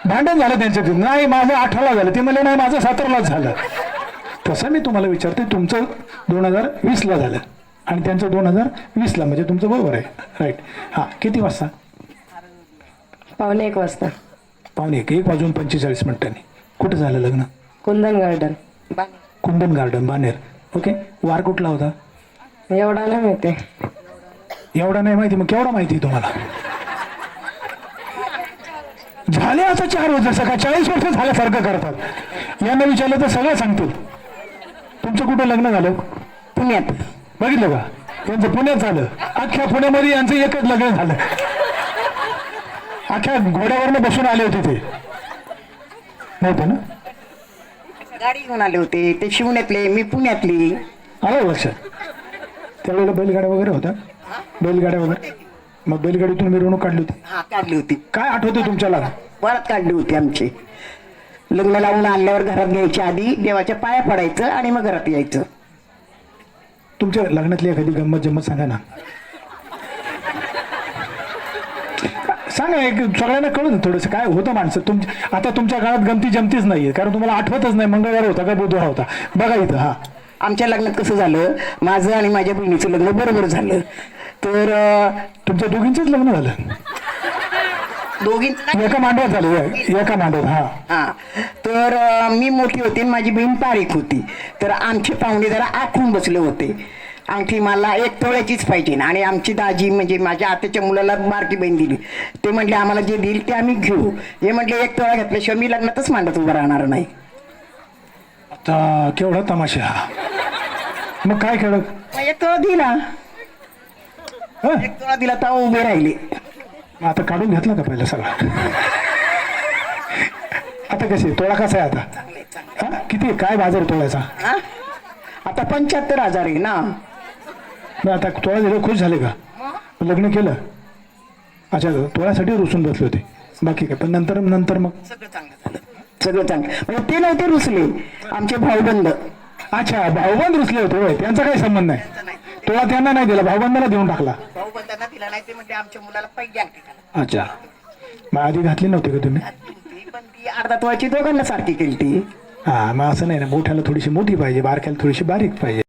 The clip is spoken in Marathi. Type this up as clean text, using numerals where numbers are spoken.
भांडण झालं त्यांच्यात, नाही माझं 18ला झालं, ते म्हणले नाही माझं 17लाच झालं. तसं मी तुम्हाला विचारते, तुमचं 2020ला झालं आणि त्यांचं 2020ला, म्हणजे तुमचं बरोबर आहे. राईट. हां, किती वाजता? 1:15 वाजता. 1:45 कुठं झालं लग्न? कुंदन गार्डन. कुंदन गार्डन, बानेर. ओके. वार कुठला होता? एवढा नाही माहिती. एवढा नाही माहिती, मग केवढा माहिती तुम्हाला? झाले आता 4 वर्ष, जसं का 40 वर्ष झाल्यासारखं करतात. यांना विचारलं तर सगळं सांगतील. तुमचं कुठं लग्न झालं? पुण्यात. बघितलं का, त्यांचं पुण्यात झालं. अख्ख्या पुण्यामध्ये यांचं एकच लग्न झालं. अख्ख्या घोड्यावरनं बसून आले होते ते, नव्हतं ना? गाडी घेऊन आले होते, ते शिवण्यातले, मी पुण्यातली. आलं लक्षात? त्यावेळेला बैलगाड्या वगैरे होत्या? बैलगाड्या वगैरे? मग बैलगाडीतून मिरवणूक काढली होती? हा, काढली होती. काय आठवते तुमच्याला? वरात काढली होती आमची. लग्न लावून आणल्यावर घरात घ्यायच्या आधी देवाच्या पाया पडायचं आणि मग घरात यायचं. तुमच्या लग्नातली एखादी गंमत जम्मत सांगा ना. सांगा, एक सगळ्यांना कळून थोडंसं काय होतं माणसं. आता तुमच्या काळात गमती जमतीच नाहीये, कारण तुम्हाला आठवतच नाही मंगळवार होता का बुधवार होता. बघा इथं. हा, आमच्या लग्नात कसं झालं, माझं आणि माझ्या बहिणीचं लग्न बरोबर झालं. तर तुमच्या दोघींचंच लग्न झालं? दोघींचं एका मांडवात झालं? एका मांडवात. हा हा. तर मी मोठी होती आणि माझी बहीण बारीक होती. तर आमचे पाहुणे जरा आखून बसले होते. अंगठी मला 1 तोळ्याचीच पाहिजे, आणि आमची दाजी म्हणजे माझ्या आत्याच्या मुलाला बारकी बहीण दिली. ते म्हटले आम्हाला जे देईल ते आम्ही घेऊ. हे म्हटले 1 तोळा घेतल्याशिवाय मी लग्नातच मांडत उभं राहणार नाही. आता केवढा तमाशा हा. मग काय केलं? मग 1 तोळा दिला. 1 तोळा दिला तर उभे राहिले. आता काढून घेतला का पहिला सगळा? आता कसे तोळा कसा आहे आता? हा, किती काय बाजार तोळ्याचा? हा, आता 75,000 आहे ना. मग आता तोळा दिलं, खुश झाले का? लग्न केलं? अच्छा, तोळ्यासाठी रुसून बसले होते, बाकी काय? पण नंतर मग सगळं चांगलं झालं. सगळं चांगलं म्हणजे ते नव्हते रुसले, आमचे भाऊबंद. अच्छा, भाऊबंद रुसले होते होय. त्यांचा काही संबंध नाही. तोळा त्यांना नाही दिला, भाऊबंदाला देऊन टाकला. भाऊबंदांना दिला नाही, ते म्हणजे आमच्या मुलाला पहिली अंगठी घाला. अच्छा, मग आधी घातली नव्हती का तुम्ही? पण ती अर्धा तोळ्याची दोघांना सारखी केली ती. हा, मग असं नाही ना, मोठ्याला थोडीशी मोठी पाहिजे, बारक्याला थोडीशी बारीक पाहिजे.